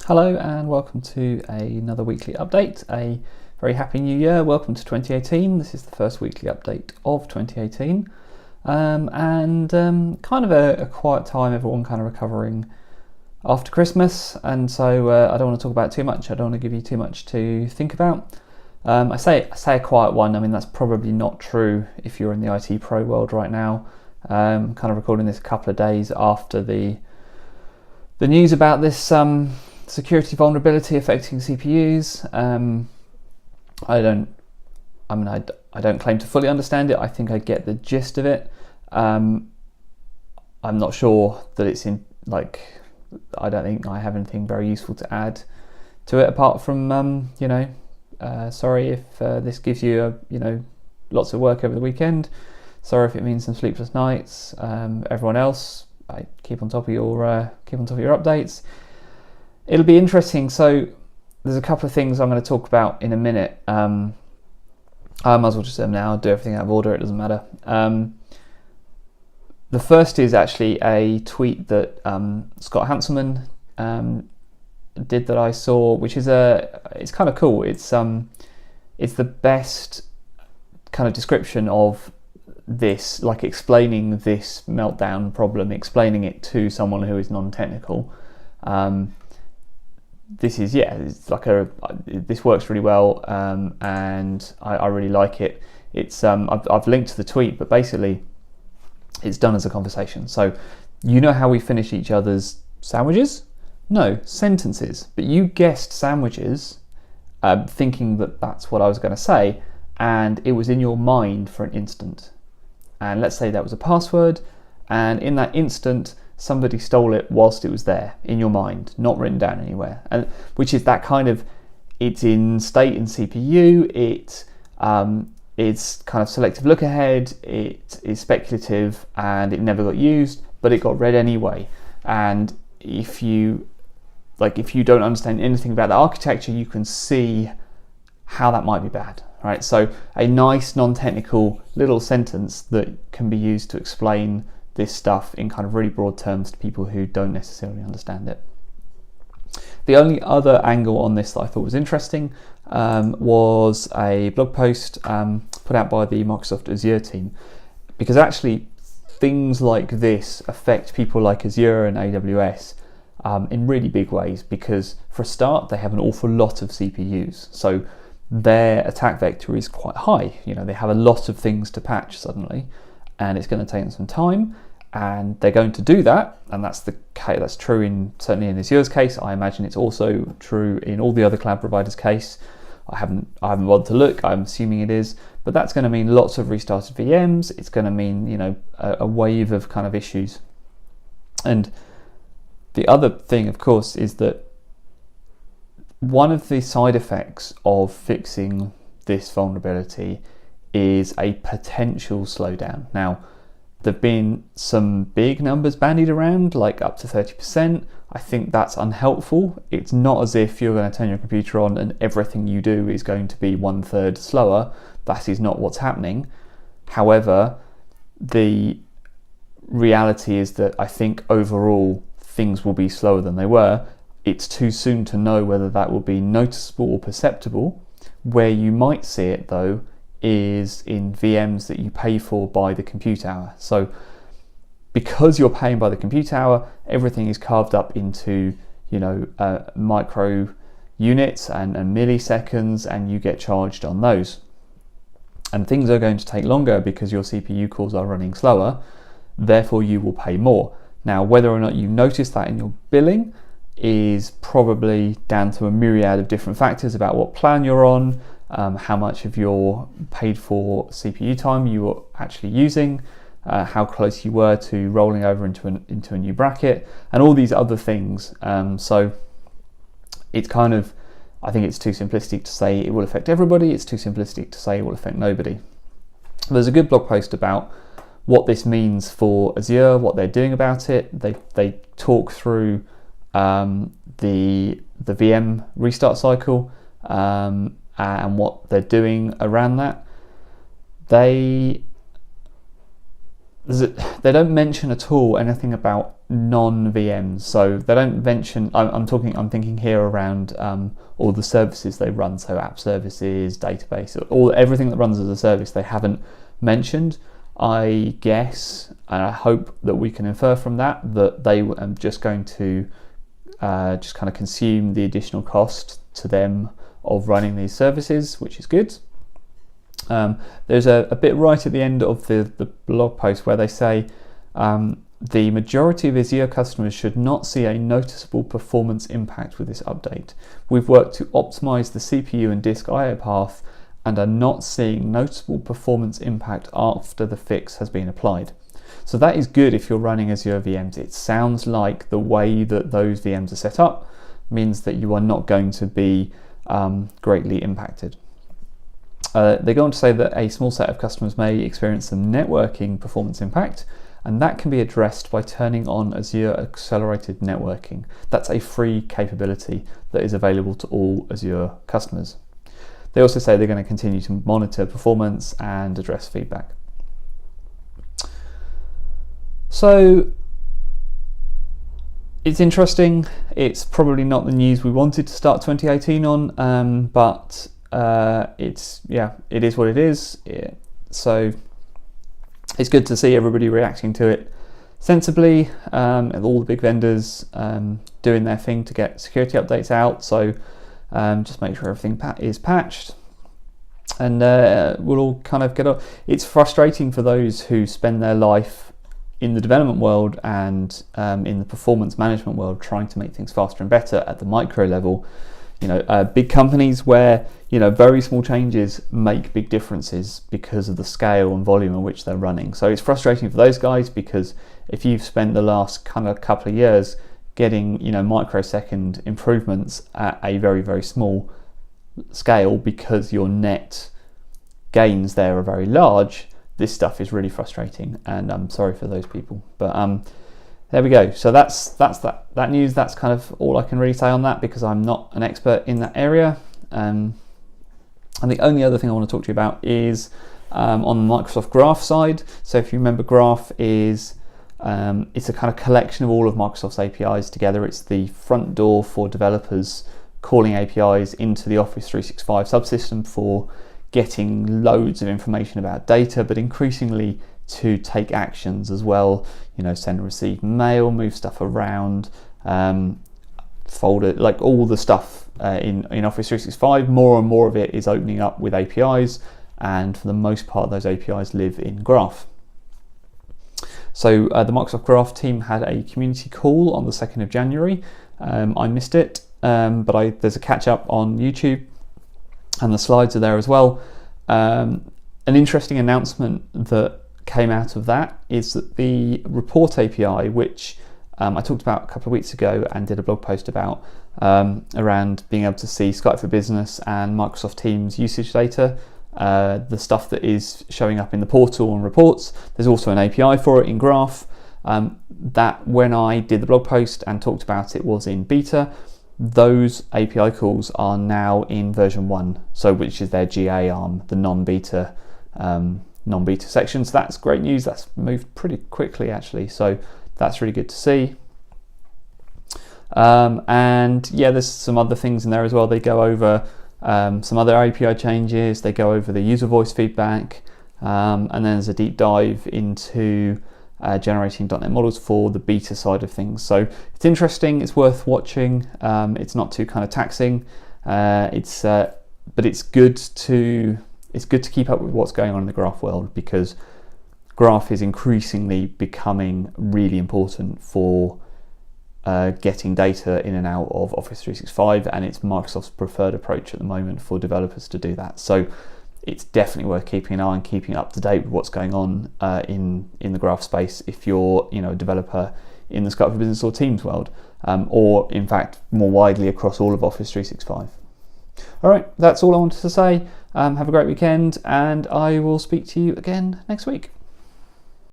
Hello and welcome to another weekly update. A very happy new year. Welcome to 2018. This is the first weekly update of 2018. Kind of a quiet time, everyone kind of recovering after Christmas, and so I don't want to talk about too much. I don't want to give you too much to think about. I say a quiet one. I mean, that's probably not true if you're in the IT pro world right now. Kind of recording this a couple of days after the news about this security vulnerability affecting CPUs. I don't claim to fully understand it. I think I get the gist of it. I'm not sure that it's I don't think I have anything very useful to add to it apart from sorry if this gives you lots of work over the weekend. Sorry if it means some sleepless nights. Everyone else, I keep on top of your updates. It'll be interesting. So there's a couple of things I'm going to talk about in a minute. I might as well just say them now. I'll do everything out of order. It doesn't matter. The first is actually a tweet that Scott Hanselman did that I saw, which is it's kind of cool. It's the best kind of description of this, like explaining this meltdown problem, explaining it to someone who is non-technical. This works really well, and I really like it. It's I've linked to the tweet, but basically it's done as a conversation. So you know how we finish each other's sandwiches? No, sentences. But you guessed sandwiches, thinking that that's what I was going to say, and it was in your mind for an instant. And let's say that was a password, and in that instant somebody stole it whilst it was there in your mind, not written down anywhere. And which is that kind of, it's in state in CPU, it's kind of selective look ahead, it is speculative, and it never got used, but it got read anyway. And if you don't understand anything about the architecture, you can see how that might be bad, right? So a nice non-technical little sentence that can be used to explain this stuff in kind of really broad terms to people who don't necessarily understand it. The only other angle on this that I thought was interesting was a blog post put out by the Microsoft Azure team, because actually things like this affect people like Azure and AWS in really big ways, because for a start they have an awful lot of CPUs, so their attack vector is quite high. They have a lot of things to patch suddenly, and it's going to take them some time, and they're going to do that, and that's true certainly in Azure's case. I imagine it's also true in all the other cloud providers' case. I haven't bothered to look. I'm assuming it is, but that's going to mean lots of restarted VMs. It's going to mean a wave of kind of issues. And the other thing, of course, is that one of the side effects of fixing this vulnerability is a potential slowdown. Now, there have been some big numbers bandied around, like up to 30%. I think that's unhelpful. It's not as if you're going to turn your computer on and everything you do is going to be 1/3 slower. That is not what's happening. However, the reality is that I think overall things will be slower than they were. It's too soon to know whether that will be noticeable or perceptible. Where you might see it, though, is in VMs that you pay for by the compute hour. So because you're paying by the compute hour, everything is carved up into micro units and milliseconds, and you get charged on those. And things are going to take longer because your CPU cores are running slower, therefore you will pay more. Now, whether or not you notice that in your billing is probably down to a myriad of different factors about what plan you're on, how much of your paid for CPU time you were actually using, how close you were to rolling over into a new bracket, and all these other things. So it's kind of, I think it's too simplistic to say it will affect everybody. It's too simplistic to say it will affect nobody. There's a good blog post about what this means for Azure, what they're doing about it. They talk through the VM restart cycle and what they're doing around that. They don't mention at all anything about non-VMs. So they don't mention. I'm thinking here around all the services they run. So app services, database, everything that runs as a service. They haven't mentioned. I guess, and I hope that we can infer from that they are just going to just kind of consume the additional cost to them of running these services, which is good. There's a bit right at the end of the blog post where they say the majority of Azure customers should not see a noticeable performance impact with this update. We've worked to optimize the CPU and disk I/O path and are not seeing noticeable performance impact after the fix has been applied. So that is good if you're running Azure VMs. It sounds like the way that those VMs are set up means that you are not going to be greatly impacted. They go on to say that a small set of customers may experience some networking performance impact, and that can be addressed by turning on Azure Accelerated Networking. That's a free capability that is available to all Azure customers. They also say they're going to continue to monitor performance and address feedback. So it's interesting. It's probably not the news we wanted to start 2018 on, but it is what it is. So it's good to see everybody reacting to it sensibly, and all the big vendors doing their thing to get security updates out. So just make sure everything is patched, and we'll all kind of get up. It's frustrating for those who spend their life in the development world and in the performance management world trying to make things faster and better at the micro level. Big companies where very small changes make big differences because of the scale and volume in which they're running. So it's frustrating for those guys, because if you've spent the last kind of couple of years getting microsecond improvements at a very, very small scale because your net gains there are very large, this stuff is really frustrating, and I'm sorry for those people. But there we go. So that's that news. That's kind of all I can really say on that, because I'm not an expert in that area. And the only other thing I want to talk to you about is on the Microsoft Graph side. So if you remember, Graph is it's a kind of collection of all of Microsoft's APIs together. It's the front door for developers calling APIs into the Office 365 subsystem for getting loads of information about data, but increasingly to take actions as well. Send and receive mail, move stuff around, folder, like all the stuff in Office 365. More and more of it is opening up with APIs, and for the most part those APIs live in Graph. So the Microsoft Graph team had a community call on the 2nd of January. I missed it, but there's a catch up on YouTube, and the slides are there as well. An interesting announcement that came out of that is that the Report API, which I talked about a couple of weeks ago and did a blog post about, around being able to see Skype for Business and Microsoft Teams usage data, the stuff that is showing up in the portal and reports. There's also an API for it in Graph. That when I did the blog post and talked about it was in beta. Those API calls are now in version 1, so which is their GA arm, the non-beta section. So that's great news. That's moved pretty quickly actually, so that's really good to see. And yeah, there's some other things in there as well. They go over some other API changes. They go over the user voice feedback, and then there's a deep dive into generating .NET models for the beta side of things. So it's interesting. It's worth watching. It's not too kind of taxing. But it's good to keep up with what's going on in the Graph world, because Graph is increasingly becoming really important for getting data in and out of Office 365, and it's Microsoft's preferred approach at the moment for developers to do that. So it's definitely worth keeping an eye and keeping up to date with what's going on in the Graph space if you're a developer in the Skype for Business or Teams world, or in fact more widely across all of Office 365. All right, that's all I wanted to say. Have a great weekend, and I will speak to you again next week.